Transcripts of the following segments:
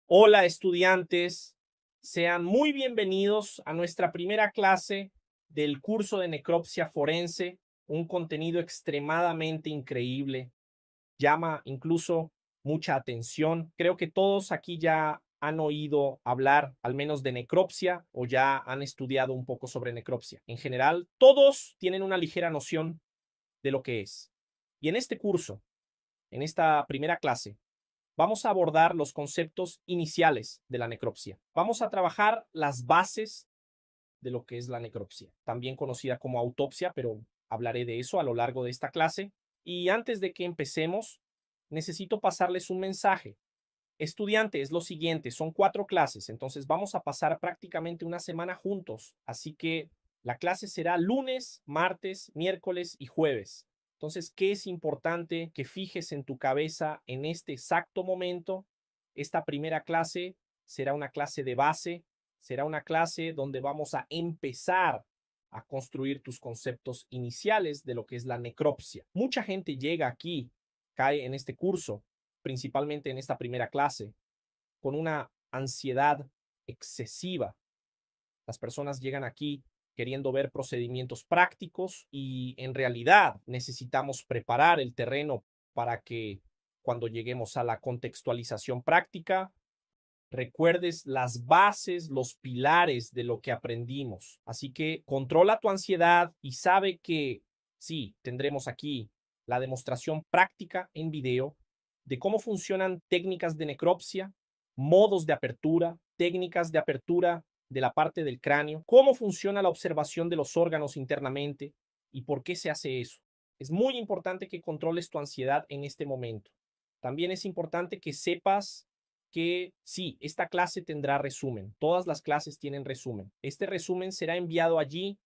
Hola estudiantes, sean muy bienvenidos a nuestra primera clase del curso de necropsia forense, un contenido extremadamente increíble, llama incluso mucha atención. Creo que todos aquí ya han oído hablar al menos de necropsia o ya han estudiado un poco sobre necropsia. En general, todos tienen una ligera noción de lo que es. Y en este curso, en esta primera clase, vamos a abordar los conceptos iniciales de la necropsia. Vamos a trabajar las bases de lo que es la necropsia, también conocida como autopsia, pero hablaré de eso a lo largo de esta clase. Y antes de que empecemos, necesito pasarles un mensaje. Estudiante, es lo siguiente, son 4 clases, entonces vamos a pasar prácticamente una semana juntos, así que la clase será lunes, martes, miércoles y jueves. Entonces, ¿qué es importante que fijes en tu cabeza en este exacto momento? Esta primera clase será una clase de base, será una clase donde vamos a empezar a construir tus conceptos iniciales de lo que es la necropsia. Mucha gente llega aquí, cae en este curso, principalmente en esta primera clase, con una ansiedad excesiva. Las personas llegan aquí queriendo ver procedimientos prácticos y en realidad necesitamos preparar el terreno para que cuando lleguemos a la contextualización práctica, recuerdes las bases, los pilares de lo que aprendimos. Así que controla tu ansiedad y sabe que sí, tendremos aquí la demostración práctica en video de cómo funcionan técnicas de necropsia, modos de apertura, técnicas de apertura de la parte del cráneo, cómo funciona la observación de los órganos internamente y por qué se hace eso. Es muy importante que controles tu ansiedad en este momento. También es importante que sepas que sí, esta clase tendrá resumen. Todas las clases tienen resumen. Este resumen será enviado allí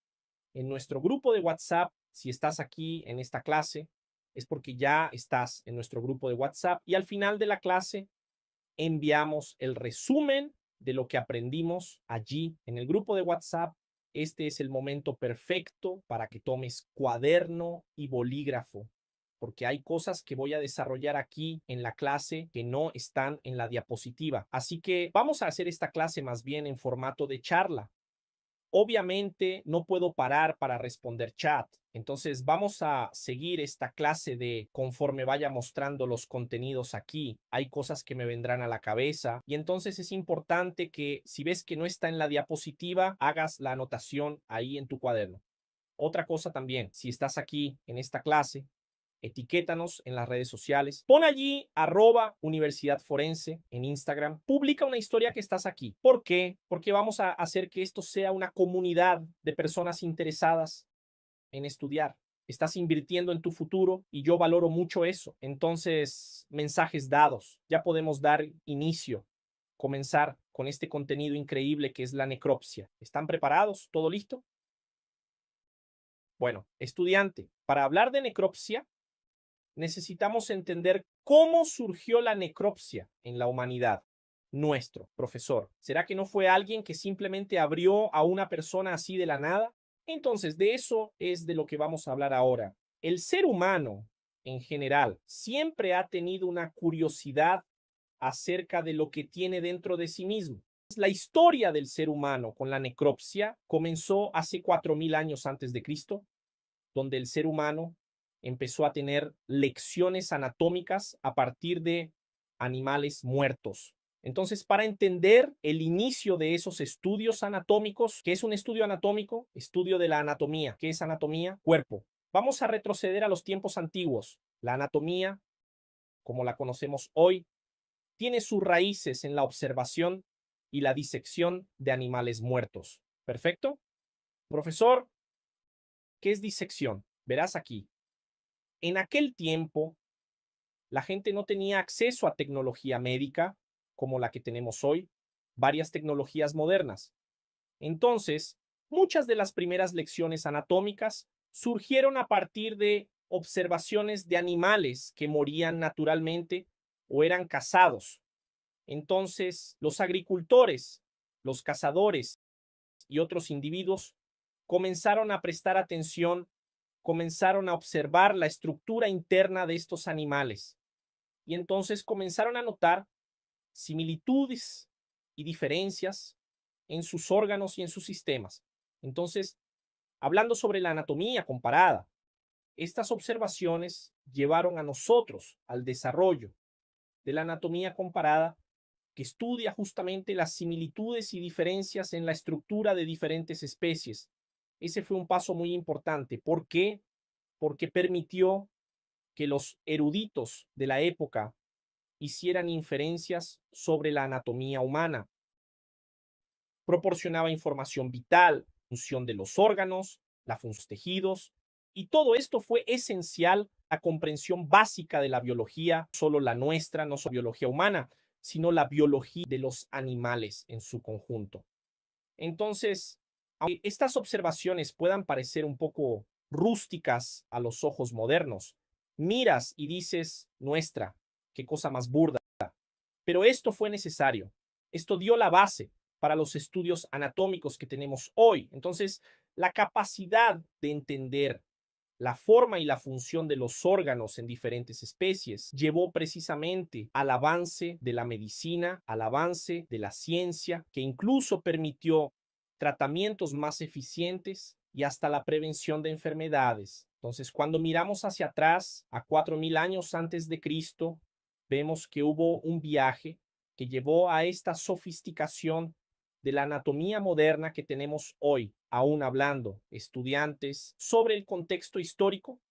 en nuestro grupo de WhatsApp. Si estás aquí en esta clase, es porque ya estás en nuestro grupo de WhatsApp y al final de la clase enviamos el resumen de lo que aprendimos allí en el grupo de WhatsApp. Este es el momento perfecto para que tomes cuaderno y bolígrafo, porque hay cosas que voy a desarrollar aquí en la clase que no están en la diapositiva. Así que vamos a hacer esta clase más bien en formato de charla. Obviamente no puedo parar para responder chat. Entonces vamos a seguir esta clase de conforme vaya mostrando los contenidos aquí. Hay cosas que me vendrán a la cabeza y entonces es importante que si ves que no está en la diapositiva, hagas la anotación ahí en tu cuaderno. Otra cosa también, si estás aquí en esta clase, etiquétanos en las redes sociales, pon allí @Universidad Forense en Instagram, publica una historia que estás aquí. ¿Por qué? Porque vamos a hacer que esto sea una comunidad de personas interesadas en estudiar. Estás invirtiendo en tu futuro y yo valoro mucho eso. Entonces, mensajes dados, ya podemos dar inicio, comenzar con este contenido increíble que es la necropsia. ¿Están preparados? ¿Todo listo? Bueno, estudiante, para hablar de necropsia, necesitamos entender cómo surgió la necropsia en la humanidad. Nuestro profesor. ¿Será que no fue alguien que simplemente abrió a una persona así de la nada? Entonces, de eso es de lo que vamos a hablar ahora. El ser humano, en general, siempre ha tenido una curiosidad acerca de lo que tiene dentro de sí mismo. La historia del ser humano con la necropsia comenzó hace 4000 años antes de Cristo, donde el ser humano empezó a tener lecciones anatómicas a partir de animales muertos. Entonces, para entender el inicio de esos estudios anatómicos, ¿qué es un estudio anatómico? Estudio de la anatomía. ¿Qué es anatomía? Cuerpo. Vamos a retroceder a los tiempos antiguos. La anatomía, como la conocemos hoy, tiene sus raíces en la observación y la disección de animales muertos. ¿Perfecto? Profesor, ¿qué es disección? Verás aquí. En aquel tiempo, la gente no tenía acceso a tecnología médica como la que tenemos hoy, varias tecnologías modernas. Entonces, muchas de las primeras lecciones anatómicas surgieron a partir de observaciones de animales que morían naturalmente o eran cazados. Entonces, los agricultores, los cazadores y otros individuos comenzaron a prestar atención, comenzaron a observar la estructura interna de estos animales y entonces comenzaron a notar similitudes y diferencias en sus órganos y en sus sistemas. Entonces, hablando sobre la anatomía comparada, estas observaciones llevaron a nosotros al desarrollo de la anatomía comparada, que estudia justamente las similitudes y diferencias en la estructura de diferentes especies. Ese fue un paso muy importante. ¿Por qué? Porque permitió que los eruditos de la época hicieran inferencias sobre la anatomía humana. Proporcionaba información vital, función de los órganos, la función de los tejidos, y todo esto fue esencial a la comprensión básica de la biología, no solo la nuestra, no solo la biología humana, sino la biología de los animales en su conjunto. Entonces, aunque estas observaciones puedan parecer un poco rústicas a los ojos modernos, miras y dices, nuestra, qué cosa más burda. Pero esto fue necesario. Esto dio la base para los estudios anatómicos que tenemos hoy. Entonces, la capacidad de entender la forma y la función de los órganos en diferentes especies llevó precisamente al avance de la medicina, al avance de la ciencia, que incluso permitió tratamientos más eficientes y hasta la prevención de enfermedades. Entonces, cuando miramos hacia atrás, a 4000 años antes de Cristo, vemos que hubo un viaje que llevó a esta sofisticación de la anatomía moderna que tenemos hoy, aún hablando estudiantes sobre el contexto histórico.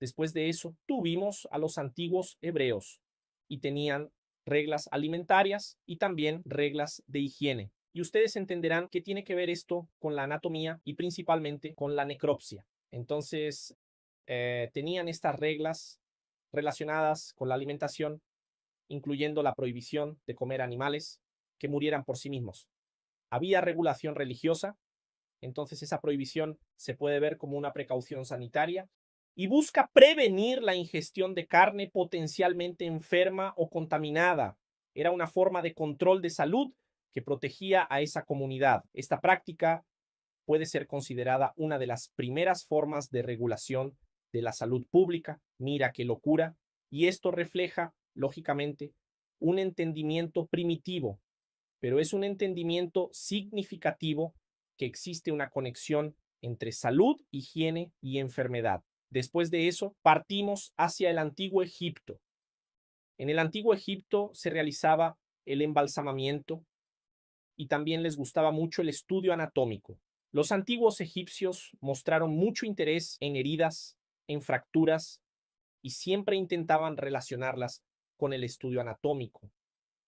Después de eso, tuvimos a los antiguos hebreos y tenían reglas alimentarias y también reglas de higiene. Y ustedes entenderán qué tiene que ver esto con la anatomía y principalmente con la necropsia. Entonces, tenían estas reglas relacionadas con la alimentación, incluyendo la prohibición de comer animales que murieran por sí mismos. Había regulación religiosa, entonces esa prohibición se puede ver como una precaución sanitaria y busca prevenir la ingestión de carne potencialmente enferma o contaminada. Era una forma de control de salud que protegía a esa comunidad. Esta práctica puede ser considerada una de las primeras formas de regulación de la salud pública. Mira qué locura. Y esto refleja, lógicamente, un entendimiento primitivo, pero es un entendimiento significativo que existe una conexión entre salud, higiene y enfermedad. Después de eso, partimos hacia el antiguo Egipto. En el antiguo Egipto se realizaba el embalsamamiento y también les gustaba mucho el estudio anatómico. Los antiguos egipcios mostraron mucho interés en heridas, en fracturas, y siempre intentaban relacionarlas con el estudio anatómico.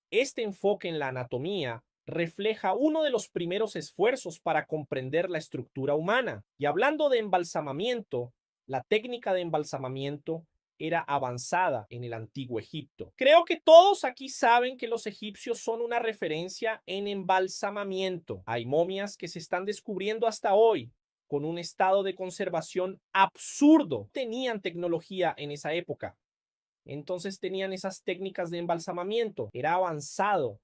Este enfoque en la anatomía refleja uno de los primeros esfuerzos para comprender la estructura humana. Y hablando de embalsamamiento, la técnica de embalsamamiento era avanzada en el antiguo Egipto. Creo que todos aquí saben que los egipcios son una referencia en embalsamamiento. Hay momias que se están descubriendo hasta hoy con un estado de conservación absurdo. Tenían tecnología en esa época. Entonces tenían esas técnicas de embalsamamiento. Era avanzado,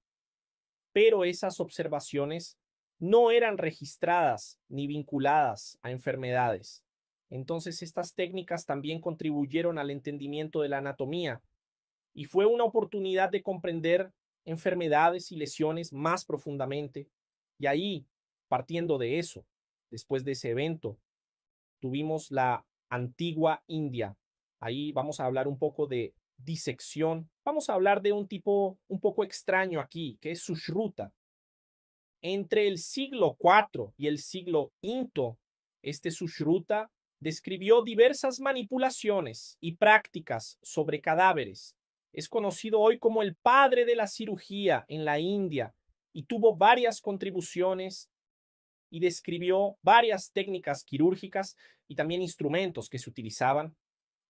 pero esas observaciones no eran registradas ni vinculadas a enfermedades. Entonces estas técnicas también contribuyeron al entendimiento de la anatomía y fue una oportunidad de comprender enfermedades y lesiones más profundamente. Y ahí, partiendo de eso, después de ese evento, tuvimos la antigua India. Ahí vamos a hablar un poco de disección. Vamos a hablar de un tipo un poco extraño aquí, que es Sushruta. Entre el siglo IV y el siglo V, este Sushruta describió diversas manipulaciones y prácticas sobre cadáveres. Es conocido hoy como el padre de la cirugía en la India y tuvo varias contribuciones y describió varias técnicas quirúrgicas y también instrumentos que se utilizaban.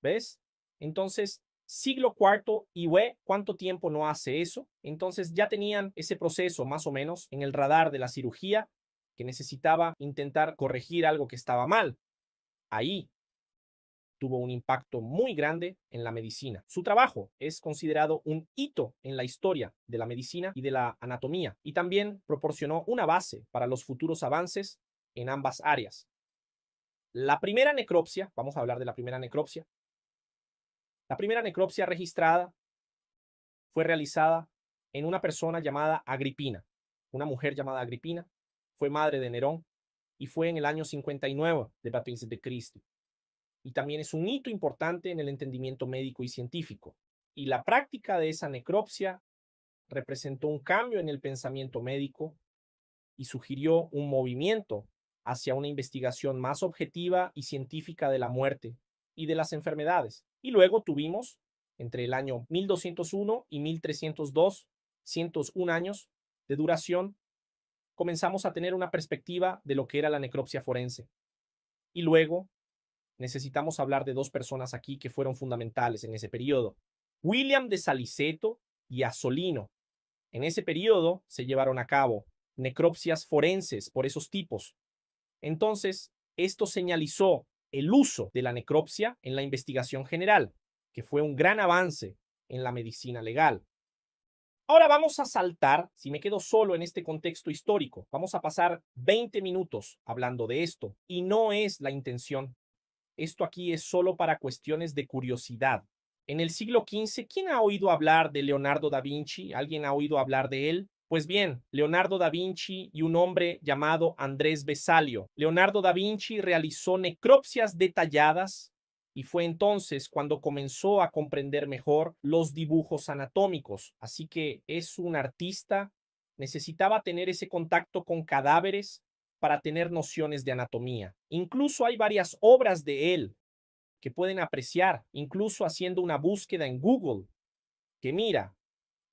¿Ves? Entonces, siglo IV y ¿cuánto tiempo no hace eso? Entonces ya tenían ese proceso más o menos en el radar de la cirugía, que necesitaba intentar corregir algo que estaba mal. Ahí tuvo un impacto muy grande en la medicina. Su trabajo es considerado un hito en la historia de la medicina y de la anatomía, y también proporcionó una base para los futuros avances en ambas áreas. La primera necropsia, vamos a hablar de la primera necropsia. La primera necropsia registrada fue realizada en una persona llamada Agripina. Una mujer llamada Agripina fue madre de Nerón y fue en el año 59 de Baptismo de Cristo. Y también es un hito importante en el entendimiento médico y científico. Y la práctica de esa necropsia representó un cambio en el pensamiento médico y sugirió un movimiento hacia una investigación más objetiva y científica de la muerte y de las enfermedades. Y luego tuvimos, entre el año 1201 y 1302, 101 años de duración, comenzamos a tener una perspectiva de lo que era la necropsia forense. Y luego necesitamos hablar de dos personas aquí que fueron fundamentales en ese periodo. William de Saliceto y Asolino. En ese periodo se llevaron a cabo necropsias forenses por esos tipos. Entonces, esto señalizó el uso de la necropsia en la investigación general, que fue un gran avance en la medicina legal. Ahora vamos a saltar, si me quedo solo en este contexto histórico, vamos a pasar 20 minutos hablando de esto, y no es la intención. Esto aquí es solo para cuestiones de curiosidad. En el siglo XV, ¿quién ha oído hablar de Leonardo da Vinci? ¿Alguien ha oído hablar de él? Pues bien, Leonardo da Vinci y un hombre llamado Andrés Vesalio. Leonardo da Vinci realizó necropsias detalladas y fue entonces cuando comenzó a comprender mejor los dibujos anatómicos. Así que es un artista, necesitaba tener ese contacto con cadáveres para tener nociones de anatomía. Incluso hay varias obras de él que pueden apreciar, incluso haciendo una búsqueda en Google, que mira,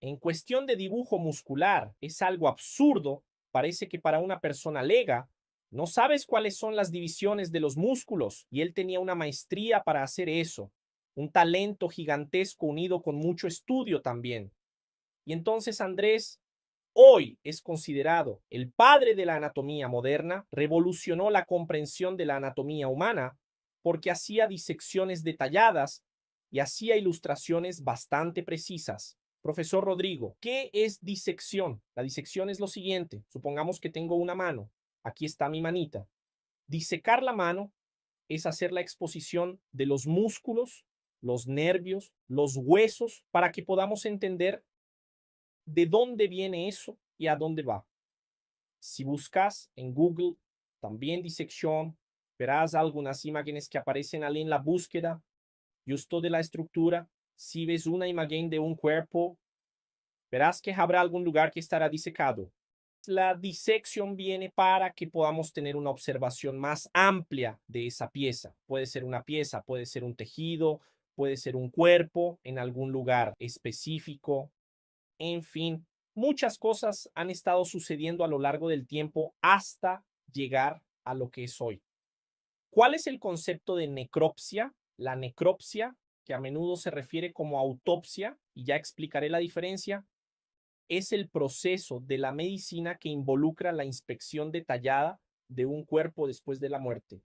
en cuestión de dibujo muscular es algo absurdo, parece que para una persona lega, no sabes cuáles son las divisiones de los músculos, y él tenía una maestría para hacer eso, un talento gigantesco unido con mucho estudio también. Y entonces Andrés hoy es considerado el padre de la anatomía moderna, revolucionó la comprensión de la anatomía humana porque hacía disecciones detalladas y hacía ilustraciones bastante precisas. Profesor Rodrigo, ¿qué es disección? La disección es lo siguiente. Supongamos que tengo una mano. Aquí está mi manita. Disecar la mano es hacer la exposición de los músculos, los nervios, los huesos, para que podamos entender de dónde viene eso y a dónde va. Si buscas en Google también disección, verás algunas imágenes que aparecen ahí en la búsqueda, justo de la estructura. Si ves una imagen de un cuerpo, verás que habrá algún lugar que estará disecado. La disección viene para que podamos tener una observación más amplia de esa pieza. Puede ser una pieza, puede ser un tejido, puede ser un cuerpo en algún lugar específico. En fin, muchas cosas han estado sucediendo a lo largo del tiempo hasta llegar a lo que es hoy. ¿Cuál es el concepto de necropsia? La necropsia, que a menudo se refiere como autopsia, y ya explicaré la diferencia, es el proceso de la medicina que involucra la inspección detallada de un cuerpo después de la muerte.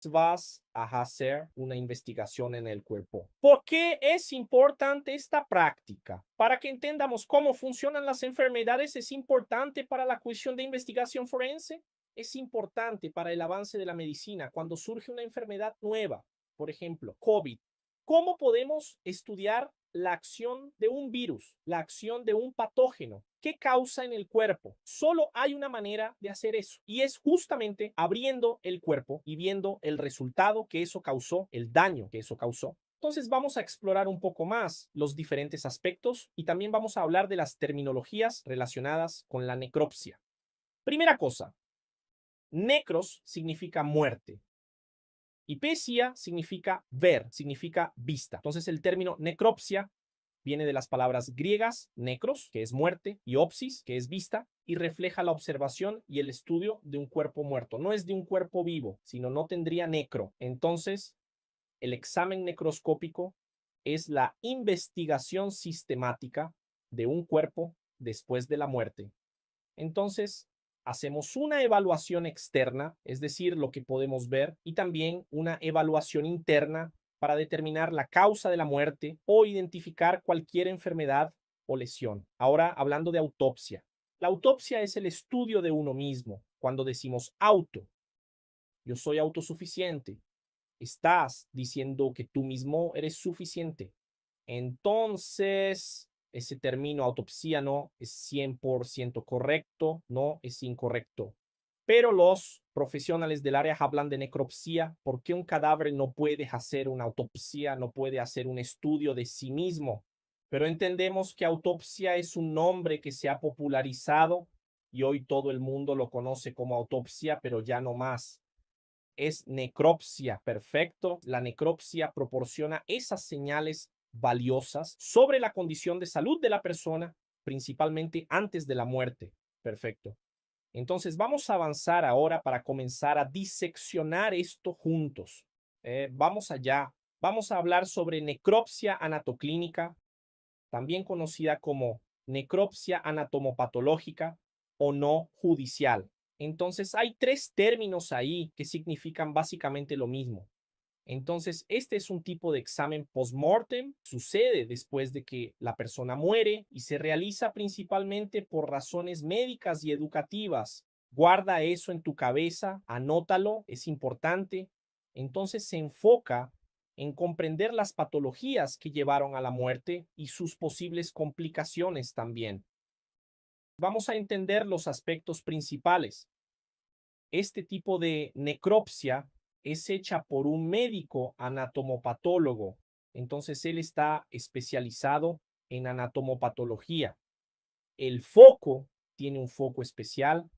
Vas a hacer una investigación en el cuerpo. ¿Por qué es importante esta práctica? Para que entendamos cómo funcionan las enfermedades, es importante para la cuestión de investigación forense, es importante para el avance de la medicina. Cuando surge una enfermedad nueva, por ejemplo, COVID, ¿cómo podemos estudiar la acción de un virus, la acción de un patógeno? ¿Qué causa en el cuerpo? Solo hay una manera de hacer eso, y es justamente abriendo el cuerpo y viendo el resultado que eso causó, el daño que eso causó. Entonces vamos a explorar un poco más los diferentes aspectos y también vamos a hablar de las terminologías relacionadas con la necropsia. Primera cosa, necros significa muerte. Y pesia significa ver, significa vista. Entonces el término necropsia viene de las palabras griegas necros, que es muerte, y opsis, que es vista, y refleja la observación y el estudio de un cuerpo muerto. No es de un cuerpo vivo, sino no tendría necro. Entonces, el examen necroscópico es la investigación sistemática de un cuerpo después de la muerte. Entonces, hacemos una evaluación externa, es decir, lo que podemos ver, y también una evaluación interna para determinar la causa de la muerte o identificar cualquier enfermedad o lesión. Ahora, hablando de autopsia. La autopsia es el estudio de uno mismo. Cuando decimos auto, yo soy autosuficiente, estás diciendo que tú mismo eres suficiente. Entonces, ese término autopsia no es 100% correcto, no es incorrecto. Pero los profesionales del área hablan de necropsia porque un cadáver no puede hacer una autopsia, no puede hacer un estudio de sí mismo. Pero entendemos que autopsia es un nombre que se ha popularizado y hoy todo el mundo lo conoce como autopsia, pero ya no más. Es necropsia, perfecto. La necropsia proporciona esas señales valiosas sobre la condición de salud de la persona, principalmente antes de la muerte. Perfecto. Entonces vamos a avanzar ahora para comenzar a diseccionar esto juntos. Vamos allá. Vamos a hablar sobre necropsia anatoclínica, también conocida como necropsia anatomopatológica o no judicial. Entonces hay tres términos ahí que significan básicamente lo mismo. Entonces, este es un tipo de examen post-mortem, sucede después de que la persona muere y se realiza principalmente por razones médicas y educativas. Guarda eso en tu cabeza, anótalo, es importante. Entonces se enfoca en comprender las patologías que llevaron a la muerte y sus posibles complicaciones también. Vamos a entender los aspectos principales. Este tipo de necropsia es hecha por un médico anatomopatólogo. Entonces él está especializado en anatomopatología. El foco tiene un foco especial.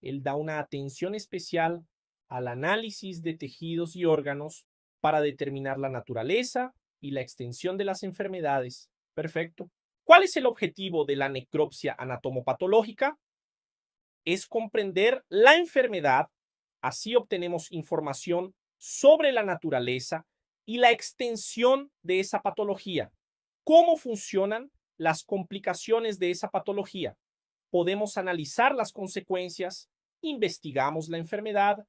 Él da una atención especial al análisis de tejidos y órganos para determinar la naturaleza y la extensión de las enfermedades. Perfecto. ¿Cuál es el objetivo de la necropsia anatomopatológica? Es comprender la enfermedad, así obtenemos información sobre la naturaleza y la extensión de esa patología. ¿Cómo funcionan las complicaciones de esa patología? Podemos analizar las consecuencias, investigamos la enfermedad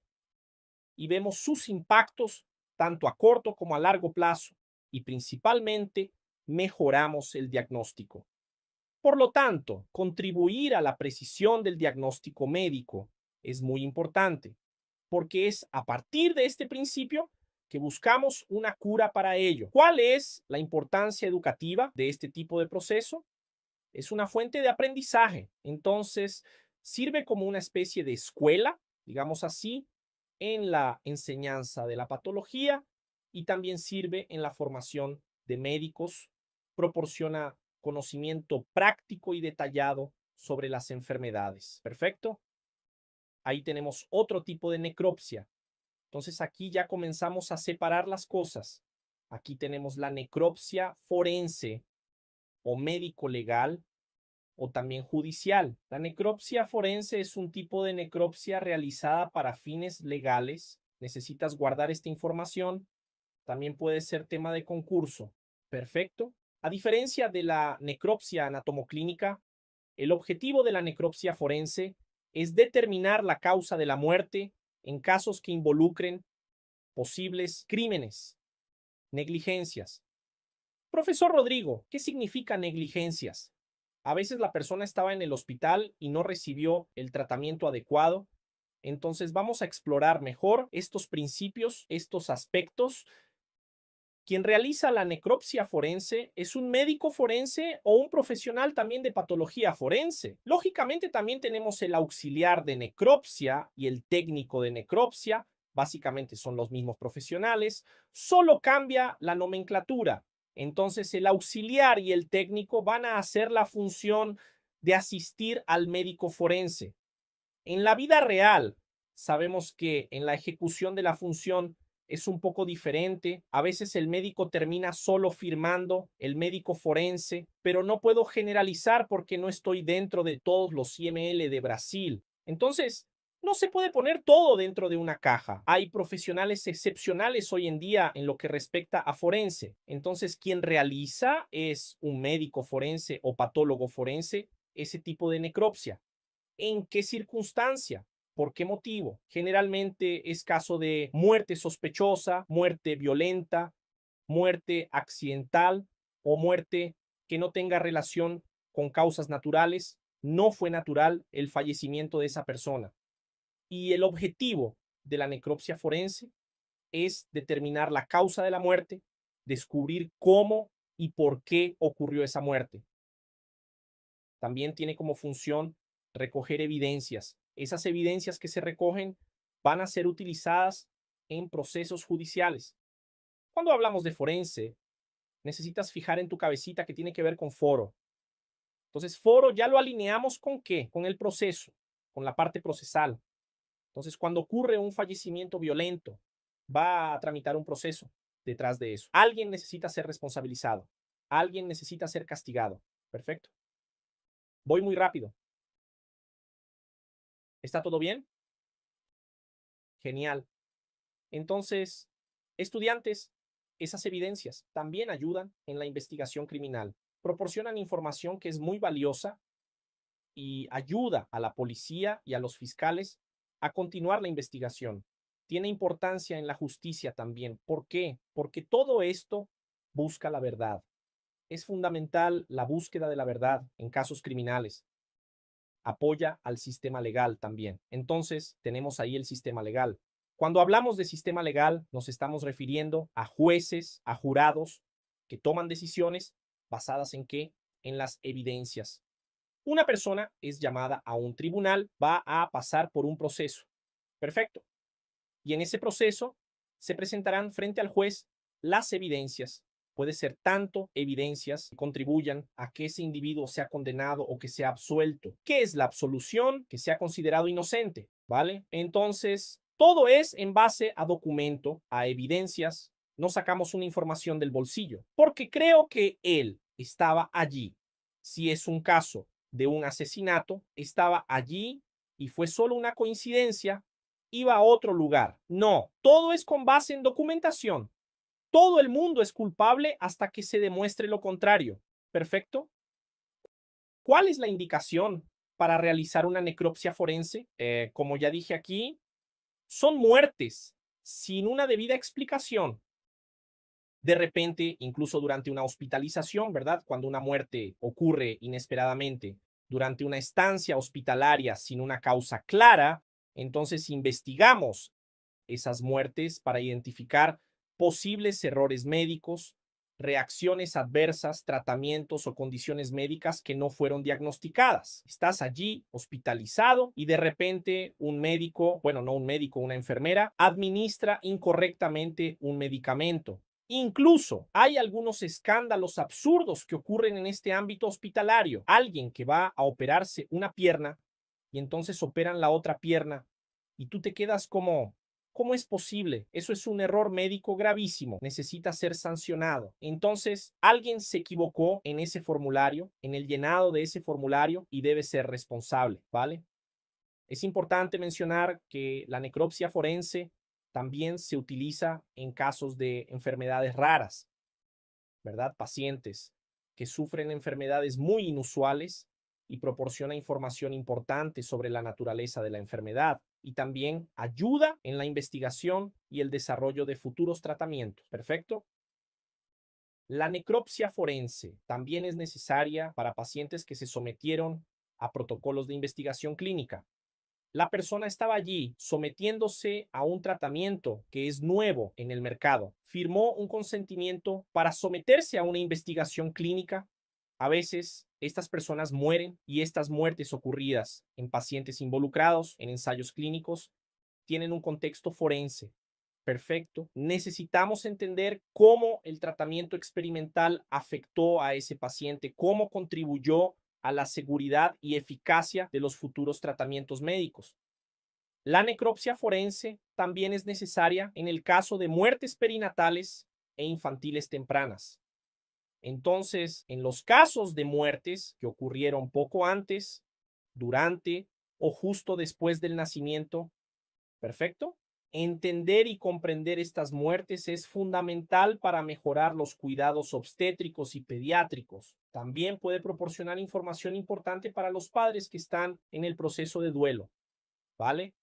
y vemos sus impactos tanto a corto como a largo plazo y principalmente mejoramos el diagnóstico. Por lo tanto, contribuir a la precisión del diagnóstico médico es muy importante, porque es a partir de este principio que buscamos una cura para ello. ¿Cuál es la importancia educativa de este tipo de proceso? Es una fuente de aprendizaje, entonces sirve como una especie de escuela, digamos así, en la enseñanza de la patología y también sirve en la formación de médicos, proporciona conocimiento práctico y detallado sobre las enfermedades. Perfecto. Ahí tenemos otro tipo de necropsia. Entonces aquí ya comenzamos a separar las cosas. Aquí tenemos la necropsia forense o médico legal o también judicial. La necropsia forense es un tipo de necropsia realizada para fines legales. Necesitas guardar esta información. También puede ser tema de concurso. Perfecto. A diferencia de la necropsia anatomoclínica, el objetivo de la necropsia forense es determinar la causa de la muerte en casos que involucren posibles crímenes, negligencias. Profesor Rodrigo, ¿qué significa negligencias? A veces la persona estaba en el hospital y no recibió el tratamiento adecuado. Entonces vamos a explorar mejor estos principios, estos aspectos. Quien realiza la necropsia forense es un médico forense o un profesional también de patología forense. Lógicamente también tenemos el auxiliar de necropsia y el técnico de necropsia. Básicamente son los mismos profesionales, solo cambia la nomenclatura. Entonces el auxiliar y el técnico van a hacer la función de asistir al médico forense. En la vida real, sabemos que en la ejecución de la función es un poco diferente. A veces el médico termina solo firmando, el médico forense, pero no puedo generalizar porque no estoy dentro de todos los IML de Brasil. Entonces, no se puede poner todo dentro de una caja. Hay profesionales excepcionales hoy en día en lo que respecta a forense. Entonces, quien realiza es un médico forense o patólogo forense ese tipo de necropsia. ¿En qué circunstancia? ¿Por qué motivo? Generalmente es caso de muerte sospechosa, muerte violenta, muerte accidental o muerte que no tenga relación con causas naturales. No fue natural el fallecimiento de esa persona. Y el objetivo de la necropsia forense es determinar la causa de la muerte, descubrir cómo y por qué ocurrió esa muerte. también tiene como función recoger evidencias. Esas evidencias que se recogen van a ser utilizadas en procesos judiciales. Cuando hablamos de forense, necesitas fijar en tu cabecita que tiene que ver con foro. Entonces, foro ya lo alineamos con qué? Con el proceso, con la parte procesal. Entonces, cuando ocurre un fallecimiento violento, va a tramitar un proceso detrás de eso. Alguien necesita ser responsabilizado. Alguien necesita ser castigado. Perfecto. Voy muy rápido. ¿Está todo bien? Genial. Entonces, estudiantes, esas evidencias también ayudan en la investigación criminal. Proporcionan información que es muy valiosa y ayuda a la policía y a los fiscales a continuar la investigación. Tiene importancia en la justicia también. ¿Por qué? Porque todo esto busca la verdad. Es fundamental la búsqueda de la verdad en casos criminales. Apoya al sistema legal también. Entonces, tenemos ahí el sistema legal. Cuando hablamos de sistema legal, nos estamos refiriendo a jueces, a jurados que toman decisiones basadas en qué? En las evidencias. Una persona es llamada a un tribunal, va a pasar por un proceso. Perfecto. Y en ese proceso se presentarán frente al juez las evidencias. Puede ser tanto evidencias que contribuyan a que ese individuo sea condenado o que sea absuelto. ¿Qué es la absolución? Que sea considerado inocente, ¿vale? Entonces, todo es en base a documento, a evidencias. No sacamos una información del bolsillo, porque creo que él estaba allí. Si es un caso de un asesinato, estaba allí y fue solo una coincidencia, iba a otro lugar. No, todo es con base en documentación. Todo el mundo es culpable hasta que se demuestre lo contrario. ¿Perfecto? ¿Cuál es la indicación para realizar una necropsia forense? Como ya dije aquí, son muertes sin una debida explicación. De repente, incluso durante una hospitalización, ¿verdad? Cuando una muerte ocurre inesperadamente, durante una estancia hospitalaria sin una causa clara, entonces investigamos esas muertes para identificar posibles errores médicos, reacciones adversas, tratamientos o condiciones médicas que no fueron diagnosticadas. Estás allí hospitalizado y de repente un médico, bueno, no un médico, una enfermera, administra incorrectamente un medicamento. Incluso hay algunos escándalos absurdos que ocurren en este ámbito hospitalario. Alguien que va a operarse una pierna y entonces operan la otra pierna y tú te quedas como, ¿cómo es posible? Eso es un error médico gravísimo. Necesita ser sancionado. Entonces, alguien se equivocó en ese formulario, en el llenado de ese formulario y debe ser responsable, ¿vale? Es importante mencionar que la necropsia forense también se utiliza en casos de enfermedades raras, ¿verdad? Pacientes que sufren enfermedades muy inusuales y proporciona información importante sobre la naturaleza de la enfermedad y también ayuda en la investigación y el desarrollo de futuros tratamientos. ¿Perfecto? La necropsia forense también es necesaria para pacientes que se sometieron a protocolos de investigación clínica. La persona estaba allí sometiéndose a un tratamiento que es nuevo en el mercado. Firmó un consentimiento para someterse a una investigación clínica. A veces estas personas mueren y estas muertes ocurridas en pacientes involucrados en ensayos clínicos tienen un contexto forense. Perfecto. Necesitamos entender cómo el tratamiento experimental afectó a ese paciente, cómo contribuyó a la seguridad y eficacia de los futuros tratamientos médicos. La necropsia forense también es necesaria en el caso de muertes perinatales e infantiles tempranas. Entonces, en los casos de muertes que ocurrieron poco antes, durante o justo después del nacimiento, perfecto, entender y comprender estas muertes es fundamental para mejorar los cuidados obstétricos y pediátricos. También puede proporcionar información importante para los padres que están en el proceso de duelo, ¿vale?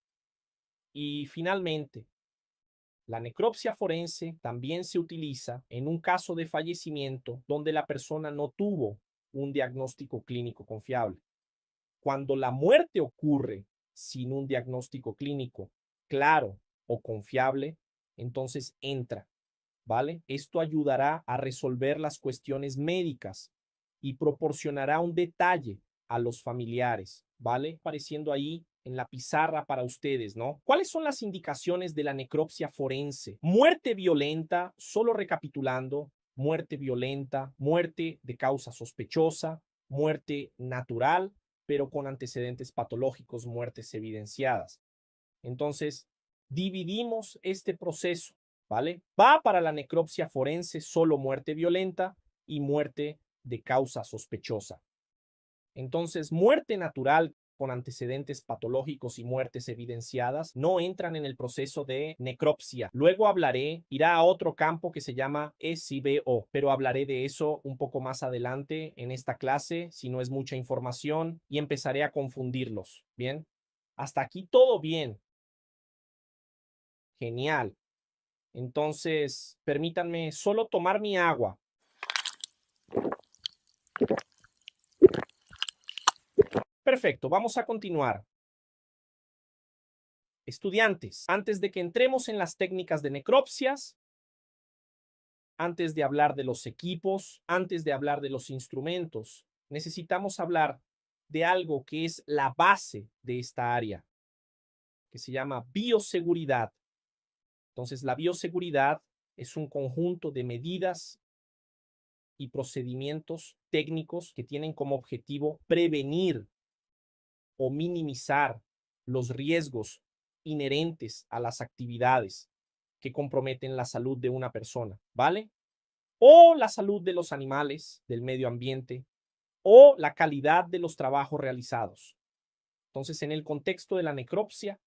Y finalmente, la necropsia forense también se utiliza en un caso de fallecimiento donde la persona no tuvo un diagnóstico clínico confiable. Cuando la muerte ocurre sin un diagnóstico clínico claro o confiable, entonces entra, ¿vale? Esto ayudará a resolver las cuestiones médicas y proporcionará un detalle a los familiares, ¿vale? Apareciendo ahí en la pizarra para ustedes, ¿no? ¿Cuáles son las indicaciones de la necropsia forense? Muerte violenta, solo recapitulando, muerte violenta, muerte de causa sospechosa, muerte natural, pero con antecedentes patológicos, muertes evidenciadas. Entonces, dividimos este proceso, ¿vale? Va para la necropsia forense solo muerte violenta y muerte de causa sospechosa. Entonces, muerte natural con antecedentes patológicos y muertes evidenciadas no entran en el proceso de necropsia. Luego irá a otro campo que se llama SIBO, pero hablaré de eso un poco más adelante en esta clase, si no es mucha información, y empezaré a confundirlos. Bien, hasta aquí todo bien. Genial. Entonces, permítanme solo tomar mi agua. Perfecto, vamos a continuar. Estudiantes, antes de que entremos en las técnicas de necropsias, antes de hablar de los equipos, antes de hablar de los instrumentos, necesitamos hablar de algo que es la base de esta área, que se llama bioseguridad. Entonces, la bioseguridad es un conjunto de medidas y procedimientos técnicos que tienen como objetivo prevenir o minimizar los riesgos inherentes a las actividades que comprometen la salud de una persona, ¿vale? O la salud de los animales, del medio ambiente, o la calidad de los trabajos realizados. Entonces, en el contexto de la necropsia,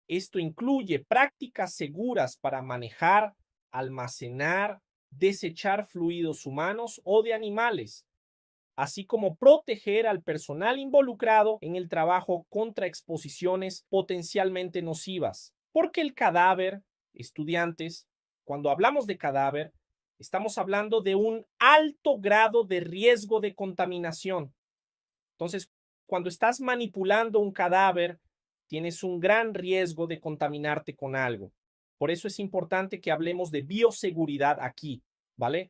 esto incluye prácticas seguras para manejar, almacenar, desechar fluidos humanos o de animales, así como proteger al personal involucrado en el trabajo contra exposiciones potencialmente nocivas. Porque el cadáver, estudiantes, cuando hablamos de cadáver, estamos hablando de un alto grado de riesgo de contaminación. Entonces, cuando estás manipulando un cadáver, tienes un gran riesgo de contaminarte con algo. Por eso es importante que hablemos de bioseguridad aquí, ¿vale?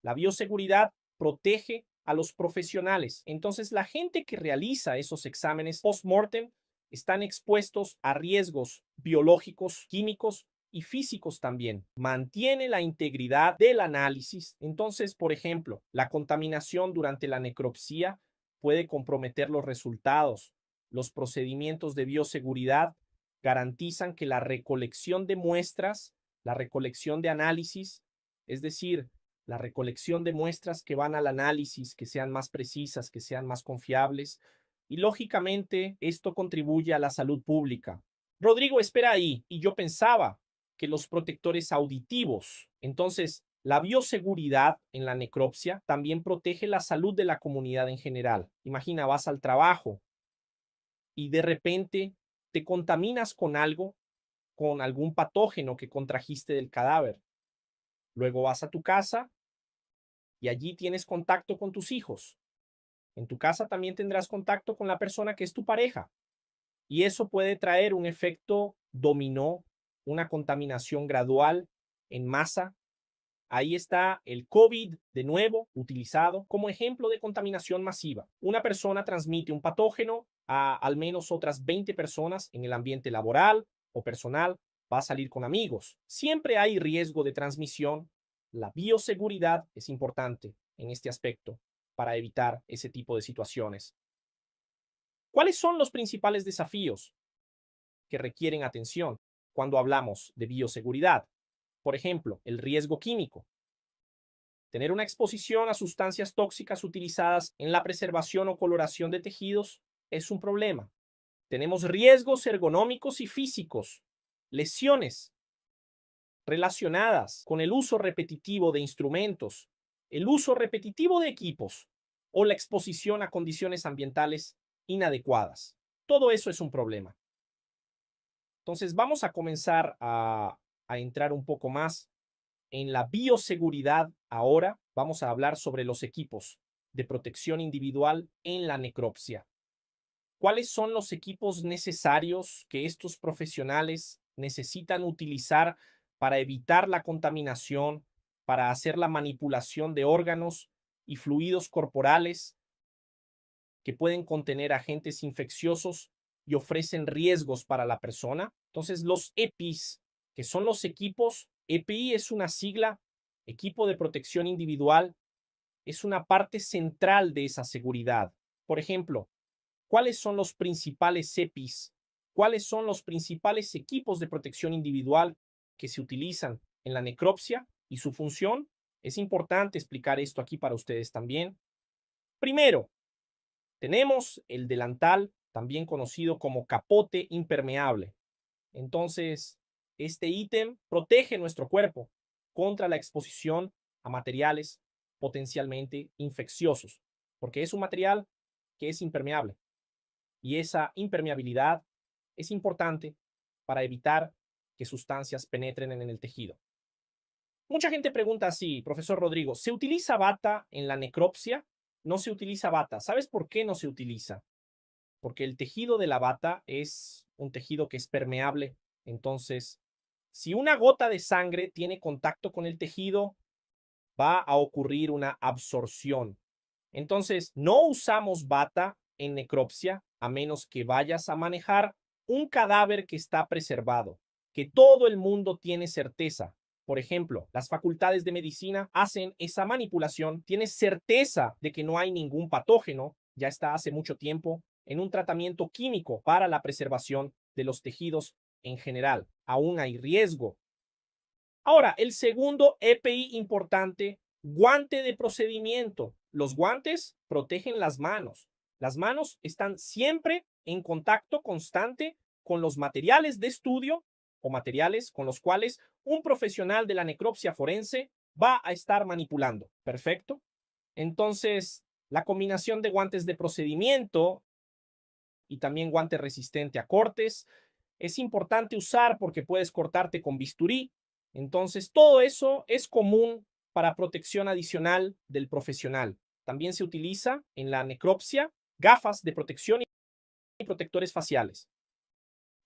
La bioseguridad protege a los profesionales. Entonces, la gente que realiza esos exámenes post-mortem están expuestos a riesgos biológicos, químicos y físicos también. Mantiene la integridad del análisis. Entonces, por ejemplo, la contaminación durante la necropsia puede comprometer los resultados. Los procedimientos de bioseguridad garantizan que la recolección de muestras, la recolección de análisis, es decir, la recolección de muestras que van al análisis, que sean más precisas, que sean más confiables. Y lógicamente esto contribuye a la salud pública. Rodrigo, espera ahí. Y yo pensaba que los protectores auditivos. Entonces, la bioseguridad en la necropsia también protege la salud de la comunidad en general. Imagina, vas al trabajo y de repente te contaminas con algo, con algún patógeno que contrajiste del cadáver. Luego vas a tu casa y allí tienes contacto con tus hijos. En tu casa también tendrás contacto con la persona que es tu pareja. Y eso puede traer un efecto dominó, una contaminación gradual en masa. Ahí está el COVID de nuevo utilizado como ejemplo de contaminación masiva. Una persona transmite un patógeno a al menos otras 20 personas en el ambiente laboral o personal, va a salir con amigos. Siempre hay riesgo de transmisión. La bioseguridad es importante en este aspecto para evitar ese tipo de situaciones. ¿Cuáles son los principales desafíos que requieren atención cuando hablamos de bioseguridad? Por ejemplo, el riesgo químico. Tener una exposición a sustancias tóxicas utilizadas en la preservación o coloración de tejidos es un problema. Tenemos riesgos ergonómicos y físicos, lesiones relacionadas con el uso repetitivo de instrumentos, el uso repetitivo de equipos o la exposición a condiciones ambientales inadecuadas. Todo eso es un problema. Entonces vamos a comenzar a entrar un poco más en la bioseguridad. Ahora vamos a hablar sobre los equipos de protección individual en la necropsia. ¿Cuáles son los equipos necesarios que estos profesionales necesitan utilizar para evitar la contaminación, para hacer la manipulación de órganos y fluidos corporales que pueden contener agentes infecciosos y ofrecen riesgos para la persona. Entonces, los EPIs, que son los equipos, EPI es una sigla, equipo de protección individual, es una parte central de esa seguridad. Por ejemplo, ¿cuáles son los principales EPIs? ¿Cuáles son los principales equipos de protección individual que se utilizan en la necropsia y su función? Es importante explicar esto aquí para ustedes también. Primero, tenemos el delantal, también conocido como capote impermeable. Entonces, este ítem protege nuestro cuerpo contra la exposición a materiales potencialmente infecciosos, porque es un material que es impermeable y esa impermeabilidad es importante para evitar que sustancias penetren en el tejido. Mucha gente pregunta así, profesor Rodrigo, ¿se utiliza bata en la necropsia? No se utiliza bata. ¿Sabes por qué no se utiliza? Porque el tejido de la bata es un tejido que es permeable. Entonces, si una gota de sangre tiene contacto con el tejido, va a ocurrir una absorción. Entonces, no usamos bata en necropsia a menos que vayas a manejar un cadáver que está preservado, que todo el mundo tiene certeza. Por ejemplo, las facultades de medicina hacen esa manipulación, tienes certeza de que no hay ningún patógeno, ya está hace mucho tiempo en un tratamiento químico para la preservación de los tejidos en general. Aún hay riesgo. Ahora, el segundo EPI importante, guante de procedimiento. Los guantes protegen las manos. Las manos están siempre en contacto constante con los materiales de estudio o materiales con los cuales un profesional de la necropsia forense va a estar manipulando. Perfecto. Entonces, la combinación de guantes de procedimiento y también guante resistente a cortes es importante usar porque puedes cortarte con bisturí. Entonces, todo eso es común para protección adicional del profesional. También se utiliza en la necropsia gafas de protección y protectores faciales.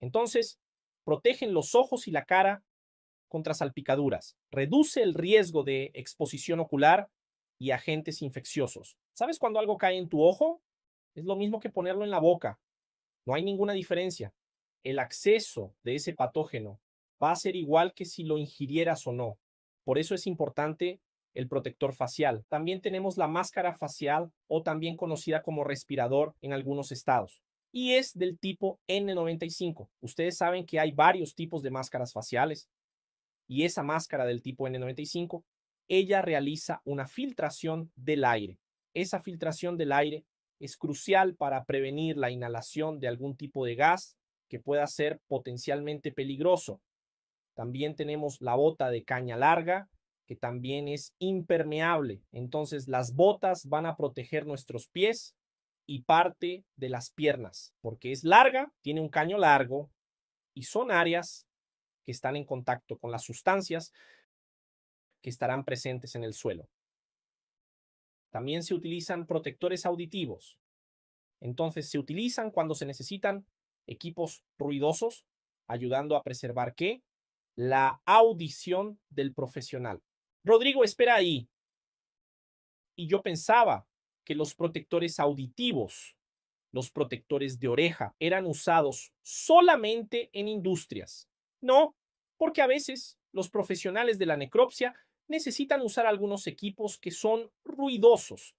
Entonces, protegen los ojos y la cara contra salpicaduras, reduce el riesgo de exposición ocular y agentes infecciosos. ¿Sabes cuando algo cae en tu ojo? Es lo mismo que ponerlo en la boca. No hay ninguna diferencia. El acceso de ese patógeno va a ser igual que si lo ingirieras o no. Por eso es importante el protector facial. También tenemos la máscara facial o también conocida como respirador en algunos estados. Y es del tipo N95. Ustedes saben que hay varios tipos de máscaras faciales y esa máscara del tipo N95, ella realiza una filtración del aire. Esa filtración del aire es crucial para prevenir la inhalación de algún tipo de gas que pueda ser potencialmente peligroso. También tenemos la bota de caña larga, que también es impermeable. Entonces, las botas van a proteger nuestros pies y parte de las piernas, porque es larga, tiene un caño largo y son áreas que están en contacto con las sustancias que estarán presentes en el suelo. También se utilizan protectores auditivos. Entonces se utilizan cuando se necesitan equipos ruidosos, ayudando a preservar ¿qué? La audición del profesional. Rodrigo, espera ahí. Y yo pensaba que los protectores auditivos, los protectores de oreja, eran usados solamente en industrias. No, porque a veces los profesionales de la necropsia necesitan usar algunos equipos que son ruidosos.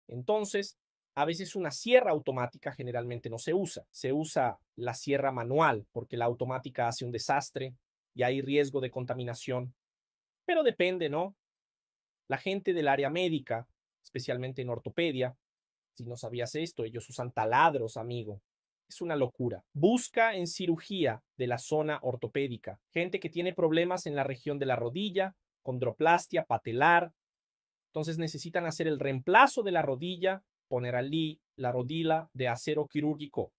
Entonces, a veces una sierra automática generalmente no se usa. Se usa la sierra manual porque la automática hace un desastre y hay riesgo de contaminación. Pero depende, ¿no? La gente del área médica, especialmente en ortopedia, si no sabías esto, ellos usan taladros, amigo. Es una locura. Busca en cirugía de la zona ortopédica. Gente que tiene problemas en la región de la rodilla, condroplastia, patelar. Entonces necesitan hacer el reemplazo de la rodilla, poner allí la rodilla de acero quirúrgico.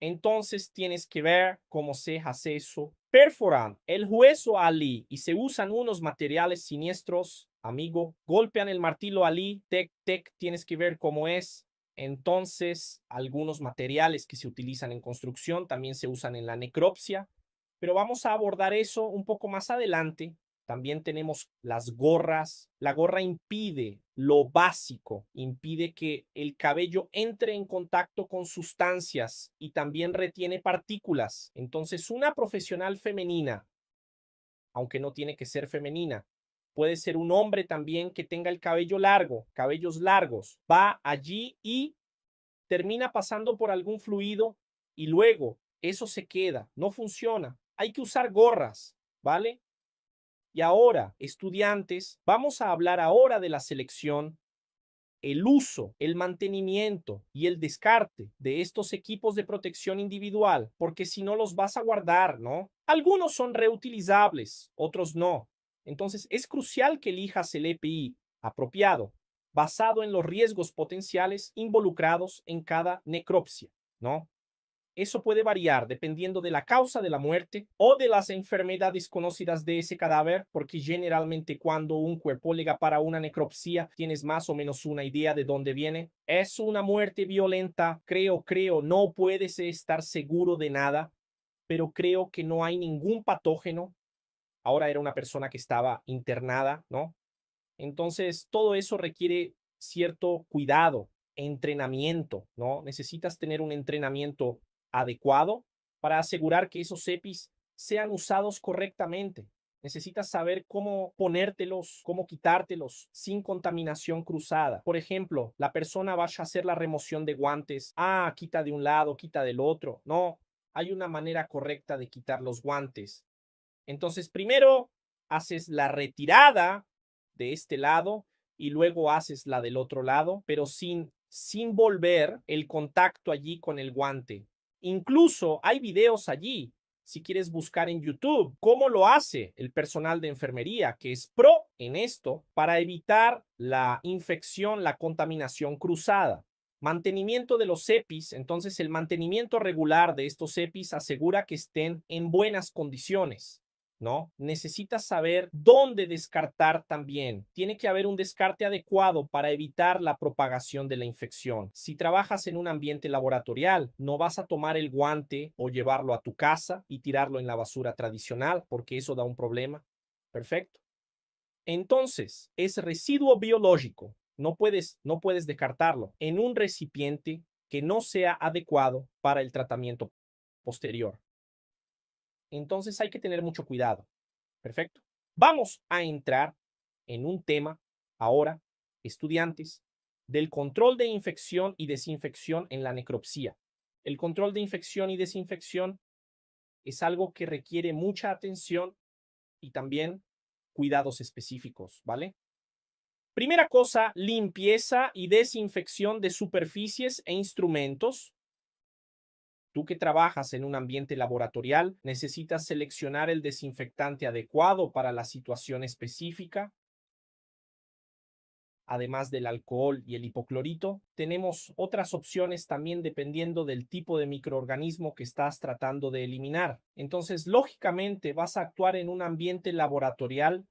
Entonces tienes que ver cómo se hace eso. Perforan el hueso allí y se usan unos materiales siniestros, amigo. Golpean el martillo allí, tec, tec, tienes que ver cómo es. Entonces, algunos materiales que se utilizan en construcción también se usan en la necropsia. Pero vamos a abordar eso un poco más adelante También tenemos las gorras. La gorra impide lo básico, impide que el cabello entre en contacto con sustancias y también retiene partículas. Entonces, una profesional femenina, aunque no tiene que ser femenina, puede ser un hombre también que tenga el cabello largo, cabellos largos, va allí y termina pasando por algún fluido y luego eso se queda, no funciona. Hay que usar gorras, ¿vale? Y ahora, estudiantes, vamos a hablar ahora de la selección, el uso, el mantenimiento y el descarte de estos equipos de protección individual, porque si no los vas a guardar, ¿no? Algunos son reutilizables, otros no. Entonces, es crucial que elijas el EPI apropiado, basado en los riesgos potenciales involucrados en cada necropsia, ¿no? Eso puede variar dependiendo de la causa de la muerte o de las enfermedades conocidas de ese cadáver, porque generalmente cuando un cuerpo llega para una necropsia tienes más o menos una idea de dónde viene. Es una muerte violenta, creo, no puedes estar seguro de nada, pero creo que no hay ningún patógeno. Ahora era una persona que estaba internada, ¿no? Entonces, todo eso requiere cierto cuidado, entrenamiento, ¿no? Necesitas tener un entrenamiento adecuado para asegurar que esos EPIs sean usados correctamente. Necesitas saber cómo ponértelos, cómo quitártelos sin contaminación cruzada. Por ejemplo, la persona vaya a hacer la remoción de guantes. Ah, quita de un lado, quita del otro. No, hay una manera correcta de quitar los guantes. Entonces, primero haces la retirada de este lado y luego haces la del otro lado, pero sin volver el contacto allí con el guante. Incluso hay videos allí, si quieres buscar en YouTube, cómo lo hace el personal de enfermería, que es pro en esto, para evitar la infección, la contaminación cruzada. Mantenimiento de los EPIs, entonces el mantenimiento regular de estos EPIs asegura que estén en buenas condiciones. ¿No? Necesitas saber dónde descartar también. Tiene que haber un descarte adecuado para evitar la propagación de la infección. Si trabajas en un ambiente laboratorial, no vas a tomar el guante o llevarlo a tu casa y tirarlo en la basura tradicional, porque eso da un problema. Perfecto. Entonces, es residuo biológico. No puedes descartarlo en un recipiente que no sea adecuado para el tratamiento posterior. Entonces hay que tener mucho cuidado. Perfecto. Vamos a entrar en un tema ahora, estudiantes, del control de infección y desinfección en la necropsia. El control de infección y desinfección es algo que requiere mucha atención y también cuidados específicos, ¿vale? Primera cosa, limpieza y desinfección de superficies e instrumentos. Tú que trabajas en un ambiente laboratorial, necesitas seleccionar el desinfectante adecuado para la situación específica. Además del alcohol y el hipoclorito, tenemos otras opciones también dependiendo del tipo de microorganismo que estás tratando de eliminar. Entonces, lógicamente, vas a actuar en un ambiente laboratorial.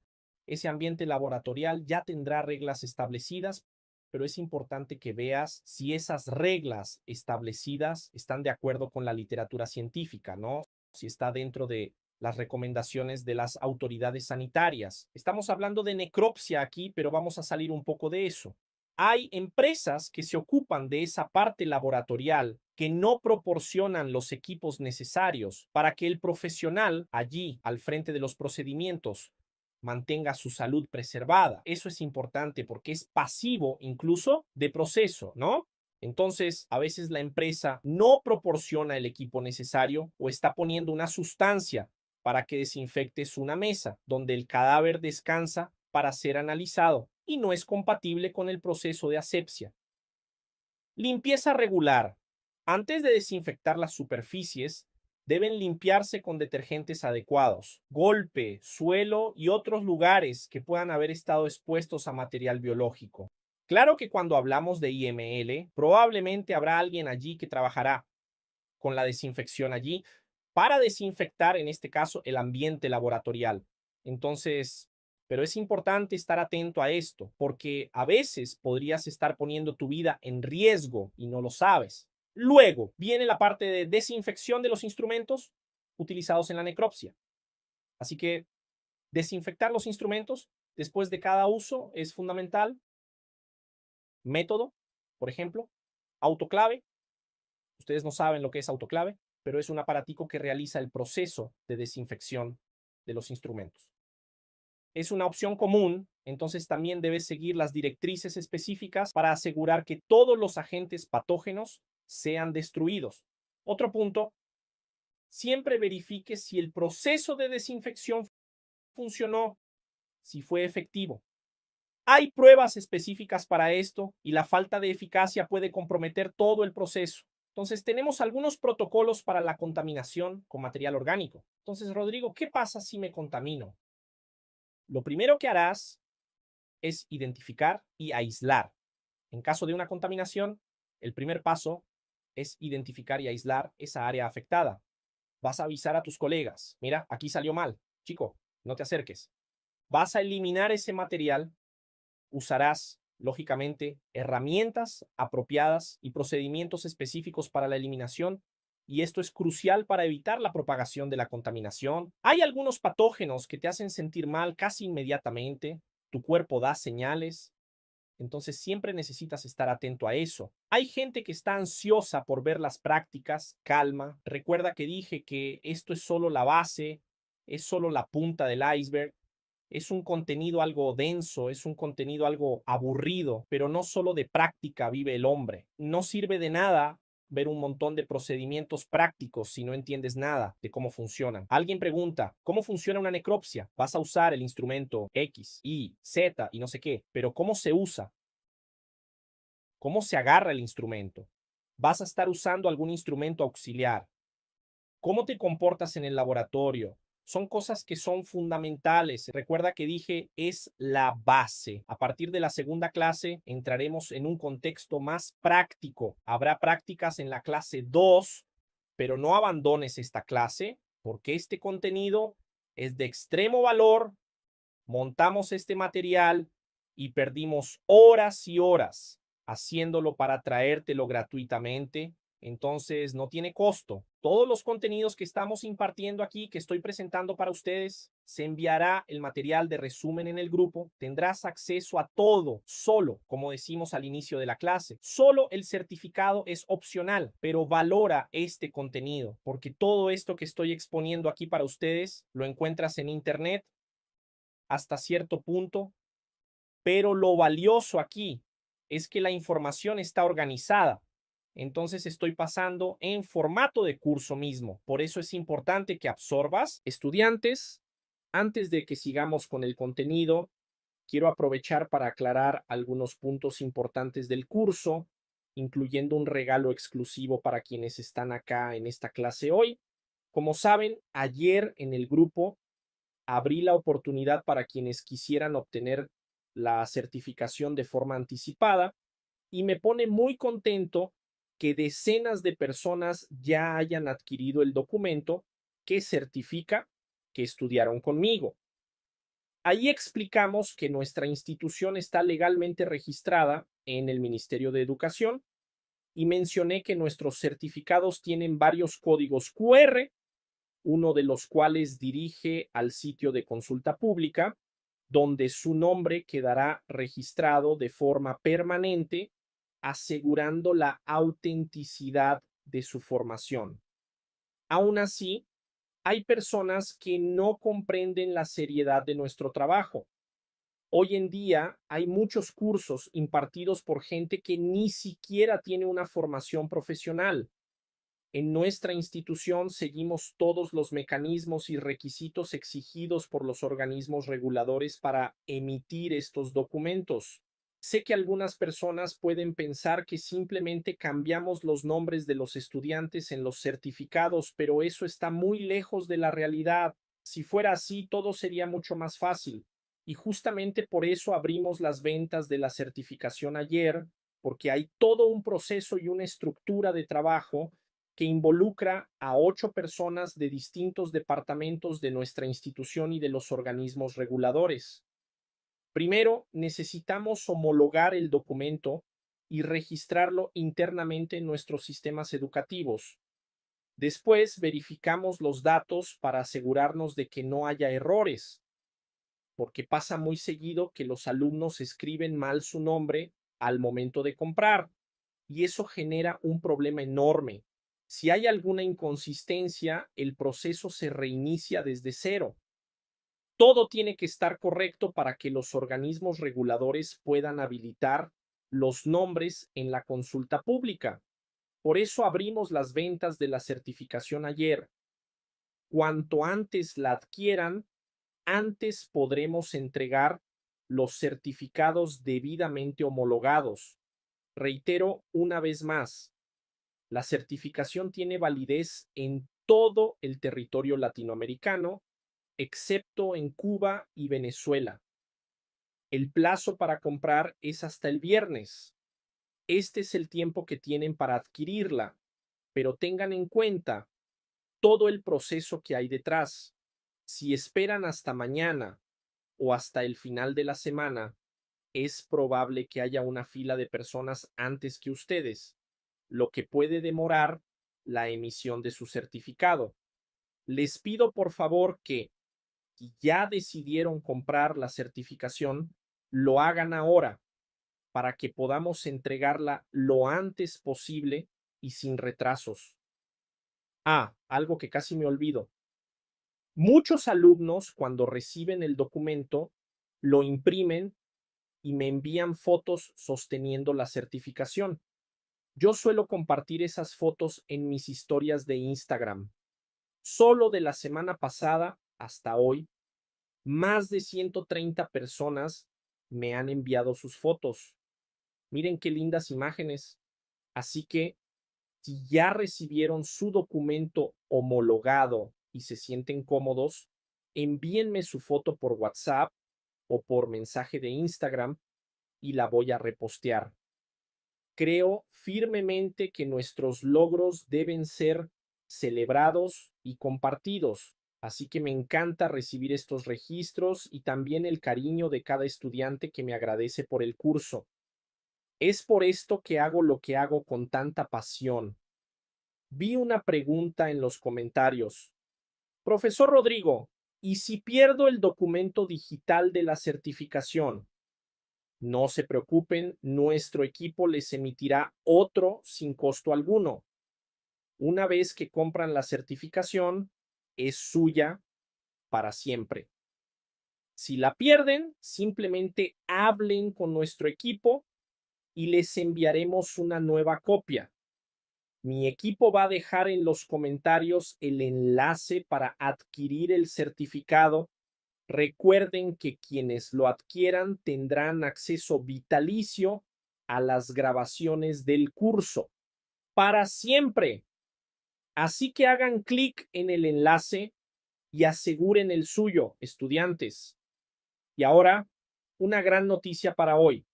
Ese ambiente laboratorial ya tendrá reglas establecidas, pero es importante que veas si esas reglas establecidas están de acuerdo con la literatura científica, ¿no? Si está dentro de las recomendaciones de las autoridades sanitarias. Estamos hablando de necropsia aquí, pero vamos a salir un poco de eso. Hay empresas que se ocupan de esa parte laboratorial que no proporcionan los equipos necesarios para que el profesional allí al frente de los procedimientos mantenga su salud preservada. Eso es importante porque es pasivo incluso de proceso, ¿no? Entonces, a veces la empresa no proporciona el equipo necesario o está poniendo una sustancia para que desinfectes una mesa donde el cadáver descansa para ser analizado y no es compatible con el proceso de asepsia. Limpieza regular. Antes de desinfectar las superficies, deben limpiarse con detergentes adecuados, golpe, suelo y otros lugares que puedan haber estado expuestos a material biológico. Claro que cuando hablamos de IML, probablemente habrá alguien allí que trabajará con la desinfección allí para desinfectar, en este caso, el ambiente laboratorial. Entonces, pero es importante estar atento a esto, porque a veces podrías estar poniendo tu vida en riesgo y no lo sabes. Luego viene la parte de desinfección de los instrumentos utilizados en la necropsia. Así que Desinfectar los instrumentos después de cada uso es fundamental. Método, por ejemplo, autoclave. Ustedes no saben lo que es autoclave, pero es un aparatico que realiza el proceso de desinfección de los instrumentos. Es una opción común, entonces también debes seguir las directrices específicas para asegurar que todos los agentes patógenos sean destruidos. Otro punto, siempre verifique si el proceso de desinfección funcionó, si fue efectivo. Hay pruebas específicas para esto y la falta de eficacia puede comprometer todo el proceso. Entonces, tenemos algunos protocolos para la contaminación con material orgánico. Entonces, Rodrigo, ¿qué pasa si me contamino? Lo primero que harás es identificar y aislar. En caso de una contaminación, el primer paso es identificar y aislar esa área afectada. Vas a avisar a tus colegas. Mira, aquí salió mal. Chico, no te acerques. Vas a eliminar ese material. Usarás, lógicamente, herramientas apropiadas y procedimientos específicos para la eliminación, y esto es crucial para evitar la propagación de la contaminación. Hay algunos patógenos que te hacen sentir mal casi inmediatamente, tu cuerpo da señales, entonces siempre necesitas estar atento a eso. Hay gente que está ansiosa por ver las prácticas, calma. Recuerda que dije que esto es solo la base, es solo la punta del iceberg. Es un contenido algo denso, es un contenido algo aburrido, pero no solo de práctica vive el hombre. No sirve de nada ver un montón de procedimientos prácticos si no entiendes nada de cómo funcionan. Alguien pregunta, ¿cómo funciona una necropsia? Vas a usar el instrumento X, Y, Z y no sé qué, pero ¿cómo se usa? ¿Cómo se agarra el instrumento? ¿Vas a estar usando algún instrumento auxiliar? ¿Cómo te comportas en el laboratorio? Son cosas que son fundamentales. Recuerda que dije es la base. A partir de la segunda clase entraremos en un contexto más práctico. Habrá prácticas en la clase 2, pero no abandones esta clase porque este contenido es de extremo valor. Montamos este material y perdimos horas y horas haciéndolo para traértelo gratuitamente. Entonces no tiene costo. Todos los contenidos que estamos impartiendo aquí, que estoy presentando para ustedes, se enviará el material de resumen en el grupo. Tendrás acceso a todo, solo, como decimos al inicio de la clase. Solo el certificado es opcional, pero valora este contenido, porque todo esto que estoy exponiendo aquí para ustedes lo encuentras en internet hasta cierto punto, pero lo valioso aquí es que la información está organizada. Entonces estoy pasando en formato de curso mismo. Por eso es importante que absorbas. Estudiantes, antes de que sigamos con el contenido, quiero aprovechar para aclarar algunos puntos importantes del curso, incluyendo un regalo exclusivo para quienes están acá en esta clase hoy. Como saben, ayer en el grupo abrí la oportunidad para quienes quisieran obtener la certificación de forma anticipada y me pone muy contento que decenas de personas ya hayan adquirido el documento que certifica que estudiaron conmigo. Ahí explicamos que nuestra institución está legalmente registrada en el Ministerio de Educación y mencioné que nuestros certificados tienen varios códigos QR, uno de los cuales dirige al sitio de consulta pública, donde su nombre quedará registrado de forma permanente, asegurando la autenticidad de su formación. Aún así, hay personas que no comprenden la seriedad de nuestro trabajo. Hoy en día hay muchos cursos impartidos por gente que ni siquiera tiene una formación profesional. En nuestra institución seguimos todos los mecanismos y requisitos exigidos por los organismos reguladores para emitir estos documentos. Sé que algunas personas pueden pensar que simplemente cambiamos los nombres de los estudiantes en los certificados, pero eso está muy lejos de la realidad. Si fuera así, todo sería mucho más fácil. Y justamente por eso abrimos las ventas de la certificación ayer, porque hay todo un proceso y una estructura de trabajo que involucra a 8 personas de distintos departamentos de nuestra institución y de los organismos reguladores. Primero, necesitamos homologar el documento y registrarlo internamente en nuestros sistemas educativos. Después, verificamos los datos para asegurarnos de que no haya errores. porque pasa muy seguido que los alumnos escriben mal su nombre al momento de comprar y eso genera un problema enorme. Si hay alguna inconsistencia, el proceso se reinicia desde cero. Todo tiene que estar correcto para que los organismos reguladores puedan habilitar los nombres en la consulta pública. Por eso abrimos las ventas de la certificación ayer. Cuanto antes la adquieran, antes podremos entregar los certificados debidamente homologados. Reitero una vez más, la certificación tiene validez en todo el territorio latinoamericano, excepto en Cuba y Venezuela. El plazo para comprar es hasta el viernes. Este es el tiempo que tienen para adquirirla, pero tengan en cuenta todo el proceso que hay detrás. Si esperan hasta mañana o hasta el final de la semana, es probable que haya una fila de personas antes que ustedes, lo que puede demorar la emisión de su certificado. Les pido por favor que, si ya decidieron comprar la certificación, lo hagan ahora para que podamos entregarla lo antes posible y sin retrasos. Algo que casi me olvido. Muchos alumnos, cuando reciben el documento, lo imprimen y me envían fotos sosteniendo la certificación. Yo suelo compartir esas fotos en mis historias de Instagram. Solo de la semana pasada hasta hoy, más de 130 personas me han enviado sus fotos. Miren qué lindas imágenes. Así que, si ya recibieron su documento homologado y se sienten cómodos, envíenme su foto por WhatsApp o por mensaje de Instagram y la voy a repostear. Creo firmemente que nuestros logros deben ser celebrados y compartidos, así que me encanta recibir estos registros y también el cariño de cada estudiante que me agradece por el curso. Es por esto que hago lo que hago con tanta pasión. Vi una pregunta en los comentarios. Profesor Rodrigo, ¿y si pierdo el documento digital de la certificación? No se preocupen, nuestro equipo les emitirá otro sin costo alguno. Una vez que compran la certificación, es suya para siempre. Si la pierden, simplemente hablen con nuestro equipo y les enviaremos una nueva copia. Mi equipo va a dejar en los comentarios el enlace para adquirir el certificado. Recuerden que quienes lo adquieran tendrán acceso vitalicio a las grabaciones del curso para siempre. Así que hagan clic en el enlace y aseguren el suyo, estudiantes. Y ahora, una gran noticia para hoy.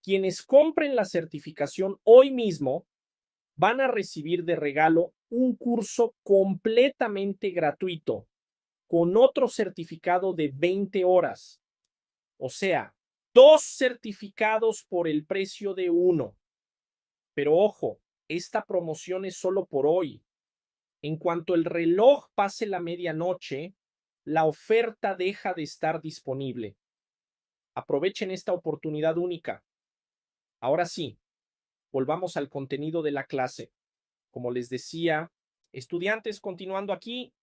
Quienes compren la certificación hoy mismo van a recibir de regalo un curso completamente gratuito con otro certificado de 20 horas. O sea, 2 certificados por el precio de uno. Pero ojo, esta promoción es solo por hoy. En cuanto el reloj pase la medianoche, la oferta deja de estar disponible. Aprovechen esta oportunidad única. Ahora sí, volvamos al contenido de la clase. Como les decía, estudiantes, continuando aquí,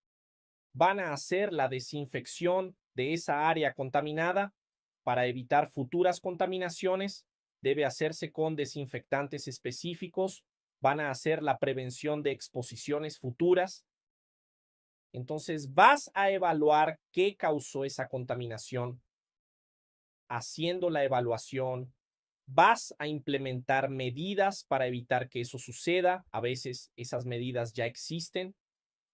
van a hacer la desinfección de esa área contaminada. Para evitar futuras contaminaciones, debe hacerse con desinfectantes específicos. Van a hacer la prevención de exposiciones futuras. Entonces, vas a evaluar qué causó esa contaminación. Haciendo la evaluación, vas a implementar medidas para evitar que eso suceda. A veces esas medidas ya existen,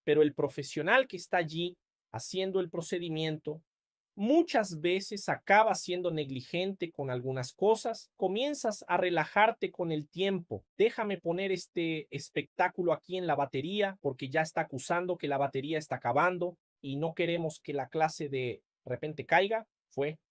pero el profesional que está allí haciendo el procedimiento muchas veces acaba siendo negligente con algunas cosas. Comienzas a relajarte con el tiempo. Déjame poner este espectáculo aquí en la batería porque ya está acusando que la batería está acabando y no queremos que la clase de repente caiga.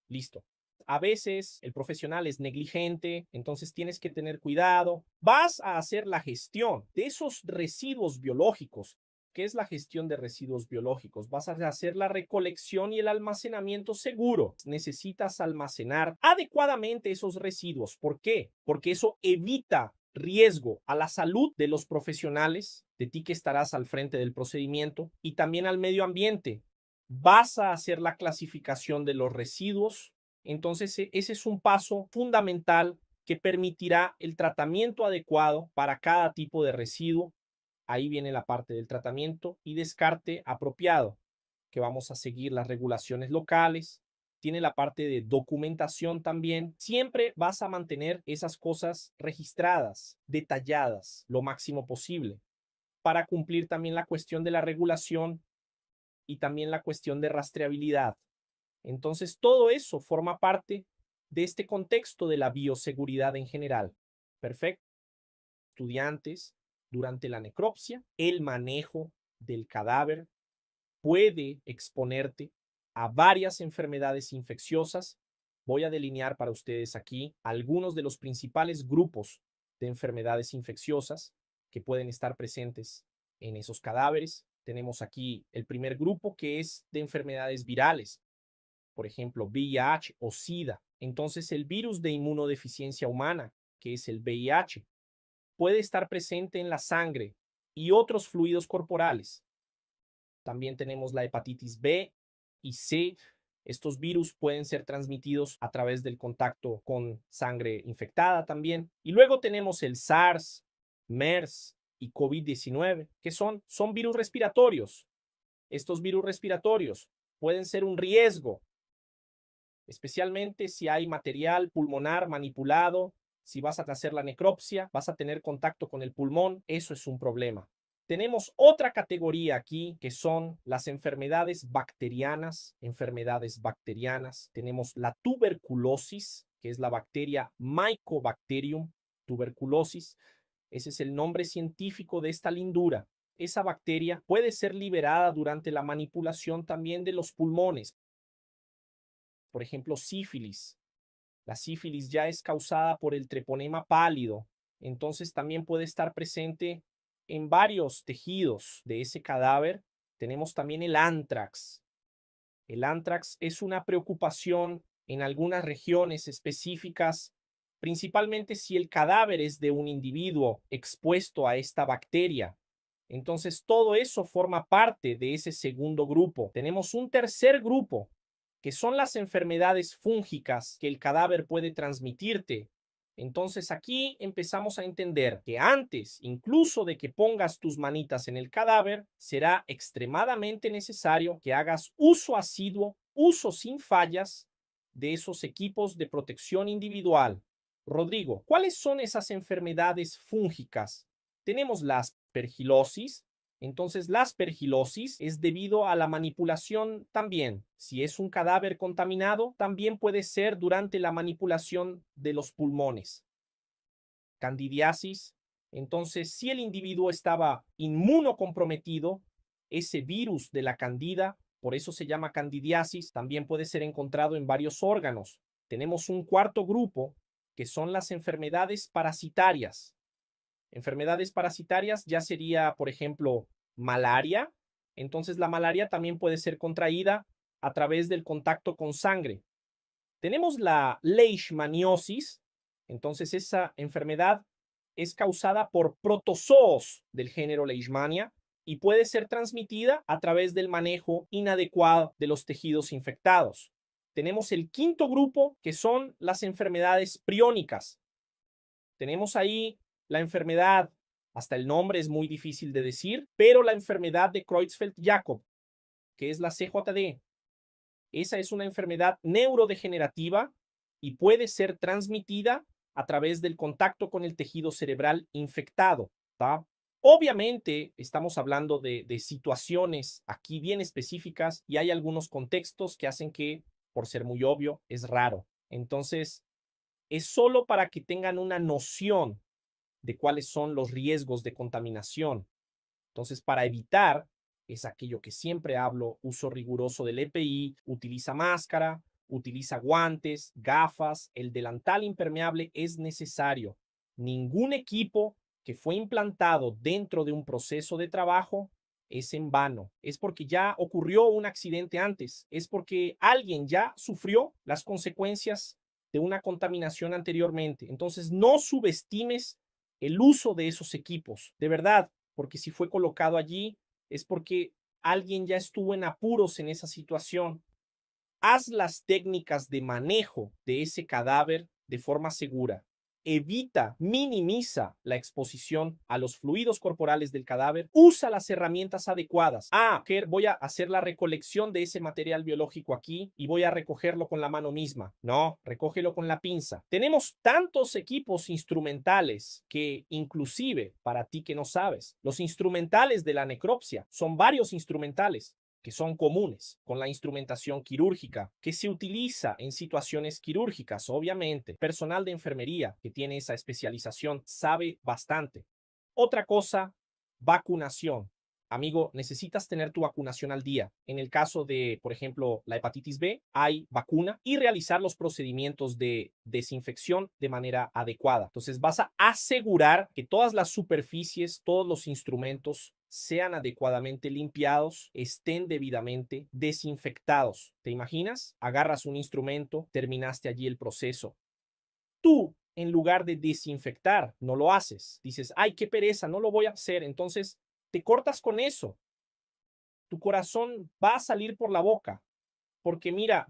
Listo. A veces el profesional es negligente, entonces tienes que tener cuidado. Vas a hacer la gestión de esos residuos biológicos ¿Qué es la gestión de residuos biológicos? Vas a hacer la recolección y el almacenamiento seguro. Necesitas almacenar adecuadamente esos residuos. ¿Por qué? Porque eso evita riesgo a la salud de los profesionales, de ti que estarás al frente del procedimiento, y también al medio ambiente. Vas a hacer la clasificación de los residuos. Entonces, ese es un paso fundamental que permitirá el tratamiento adecuado para cada tipo de residuo. Ahí viene la parte del tratamiento y descarte apropiado, que vamos a seguir las regulaciones locales. Tiene la parte de documentación también. Siempre vas a mantener esas cosas registradas, detalladas, lo máximo posible, para cumplir también la cuestión de la regulación y también la cuestión de rastreabilidad. Entonces, todo eso forma parte de este contexto de la bioseguridad en general. Perfecto. Estudiantes, durante la necropsia, el manejo del cadáver puede exponerte a varias enfermedades infecciosas. Voy a delinear para ustedes aquí algunos de los principales grupos de enfermedades infecciosas que pueden estar presentes en esos cadáveres. Tenemos aquí el primer grupo, que es de enfermedades virales, por ejemplo, VIH o SIDA. Entonces, el virus de inmunodeficiencia humana, que es el VIH, puede estar presente en la sangre y otros fluidos corporales. También tenemos la hepatitis B y C. Estos virus pueden ser transmitidos a través del contacto con sangre infectada también. Y luego tenemos el SARS, MERS y COVID-19, que son virus respiratorios. Estos virus respiratorios pueden ser un riesgo, especialmente si hay material pulmonar manipulado. Si vas a hacer la necropsia, vas a tener contacto con el pulmón, eso es un problema. Tenemos otra categoría aquí, que son las enfermedades bacterianas. Tenemos la tuberculosis, que es la bacteria Mycobacterium tuberculosis. Ese es el nombre científico de esta lindura. Esa bacteria puede ser liberada durante la manipulación también de los pulmones. Por ejemplo, sífilis. La sífilis ya es causada por el treponema pálido, entonces también puede estar presente en varios tejidos de ese cadáver. Tenemos también el anthrax. El anthrax es una preocupación en algunas regiones específicas, principalmente si el cadáver es de un individuo expuesto a esta bacteria. Entonces, todo eso forma parte de ese segundo grupo. Tenemos un tercer grupo, que son las enfermedades fúngicas que el cadáver puede transmitirte. Entonces aquí empezamos a entender que antes, incluso de que pongas tus manitas en el cadáver, será extremadamente necesario que hagas uso asiduo, uso sin fallas de esos equipos de protección individual. Rodrigo, ¿cuáles son esas enfermedades fúngicas? Tenemos la aspergilosis. Entonces, la aspergilosis es debido a la manipulación también. Si es un cadáver contaminado, también puede ser durante la manipulación de los pulmones. Candidiasis. Entonces, si el individuo estaba inmunocomprometido, ese virus de la candida, por eso se llama candidiasis, también puede ser encontrado en varios órganos. Tenemos un cuarto grupo, que son las enfermedades parasitarias. Enfermedades parasitarias ya sería, por ejemplo, malaria. Entonces, la malaria también puede ser contraída a través del contacto con sangre. Tenemos la leishmaniosis. Entonces, esa enfermedad es causada por protozoos del género Leishmania y puede ser transmitida a través del manejo inadecuado de los tejidos infectados. Tenemos el quinto grupo, que son las enfermedades priónicas. Tenemos ahí la enfermedad, hasta el nombre es muy difícil de decir, pero la enfermedad de Creutzfeldt-Jakob, que es la CJD. Esa es una enfermedad neurodegenerativa y puede ser transmitida a través del contacto con el tejido cerebral infectado. ¿tá? Obviamente estamos hablando de situaciones aquí bien específicas y hay algunos contextos que hacen que, por ser muy obvio, es raro. Entonces, es solo para que tengan una noción de cuáles son los riesgos de contaminación. Entonces, para evitar, es aquello que siempre hablo, uso riguroso del EPI, utiliza máscara, utiliza guantes, gafas, el delantal impermeable es necesario. Ningún equipo que fue implantado dentro de un proceso de trabajo es en vano, es porque ya ocurrió un accidente antes, es porque alguien ya sufrió las consecuencias de una contaminación anteriormente. Entonces, no subestimes el uso de esos equipos, de verdad, porque si fue colocado allí es porque alguien ya estuvo en apuros en esa situación. Haz las técnicas de manejo de ese cadáver de forma segura. Evita, minimiza la exposición a los fluidos corporales del cadáver. Usa las herramientas adecuadas. Voy a hacer la recolección de ese material biológico aquí y voy a recogerlo con la mano misma. No, recógelo con la pinza. Tenemos tantos equipos instrumentales que inclusive, para ti que no sabes, los instrumentales de la necropsia son varios instrumentales que son comunes con la instrumentación quirúrgica que se utiliza en situaciones quirúrgicas. Obviamente, personal de enfermería que tiene esa especialización sabe bastante. Otra cosa, vacunación. Amigo, necesitas tener tu vacunación al día. En el caso de, por ejemplo, la hepatitis B, hay vacuna y realizar los procedimientos de desinfección de manera adecuada. Entonces, vas a asegurar que todas las superficies, todos los instrumentos sean adecuadamente limpiados, estén debidamente desinfectados. ¿Te imaginas? Agarras un instrumento, terminaste allí el proceso. Tú, en lugar de desinfectar, no lo haces. Dices, ay, qué pereza, no lo voy a hacer. Entonces, te cortas con eso. Tu corazón va a salir por la boca. Porque mira,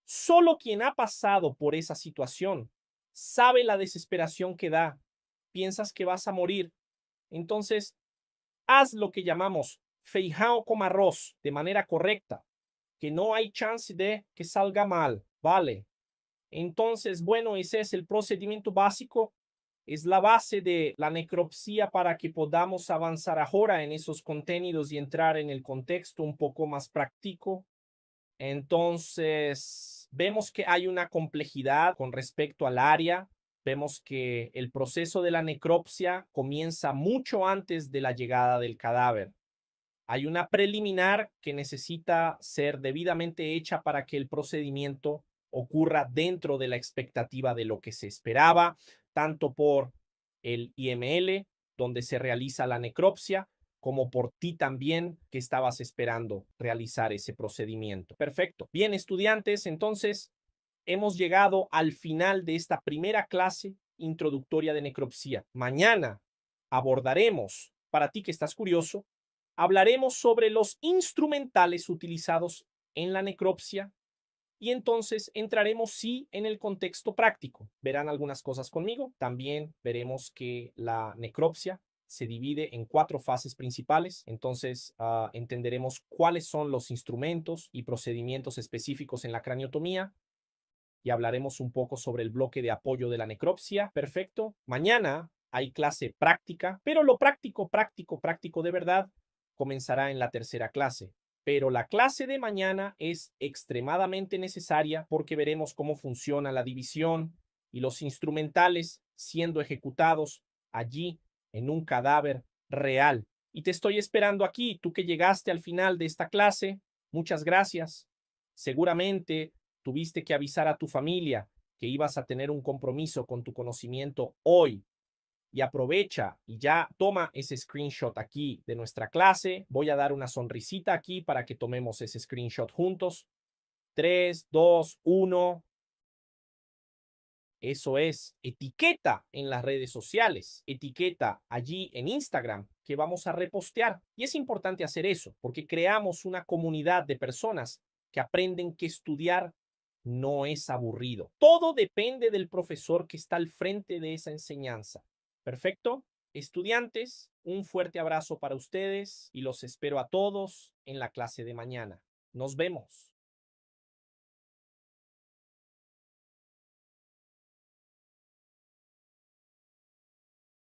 solo quien ha pasado por esa situación sabe la desesperación que da. Piensas que vas a morir. Entonces, haz lo que llamamos feijão con arroz de manera correcta, que no hay chance de que salga mal, ¿vale? Entonces, bueno, ese es el procedimiento básico, es la base de la necropsia para que podamos avanzar ahora en esos contenidos y entrar en el contexto un poco más práctico. Entonces, vemos que hay una complejidad con respecto al área. Vemos que el proceso de la necropsia comienza mucho antes de la llegada del cadáver. Hay una preliminar que necesita ser debidamente hecha para que el procedimiento ocurra dentro de la expectativa de lo que se esperaba, tanto por el IML, donde se realiza la necropsia, como por ti también que estabas esperando realizar ese procedimiento. Perfecto. Bien, estudiantes, entonces hemos llegado al final de esta primera clase introductoria de necropsia. Mañana abordaremos, para ti que estás curioso, hablaremos sobre los instrumentales utilizados en la necropsia y entonces entraremos sí en el contexto práctico. Verán algunas cosas conmigo. También veremos que la necropsia se divide en 4 fases principales. Entonces entenderemos cuáles son los instrumentos y procedimientos específicos en la craniotomía y hablaremos un poco sobre el bloque de apoyo de la necropsia. Perfecto. Mañana hay clase práctica, pero lo práctico de verdad comenzará en la tercera clase. Pero la clase de mañana es extremadamente necesaria porque veremos cómo funciona la división y los instrumentales siendo ejecutados allí en un cadáver real. Y te estoy esperando aquí, tú que llegaste al final de esta clase. Muchas gracias. Seguramente tuviste que avisar a tu familia que ibas a tener un compromiso con tu conocimiento hoy. Y aprovecha y ya toma ese screenshot aquí de nuestra clase. Voy a dar una sonrisita aquí para que tomemos ese screenshot juntos. 3, 2, 1. Eso es, etiqueta en las redes sociales, etiqueta allí en Instagram que vamos a repostear. Y es importante hacer eso porque creamos una comunidad de personas que aprenden que estudiar no es aburrido. Todo depende del profesor que está al frente de esa enseñanza. ¿Perfecto? Estudiantes, un fuerte abrazo para ustedes y los espero a todos en la clase de mañana. Nos vemos.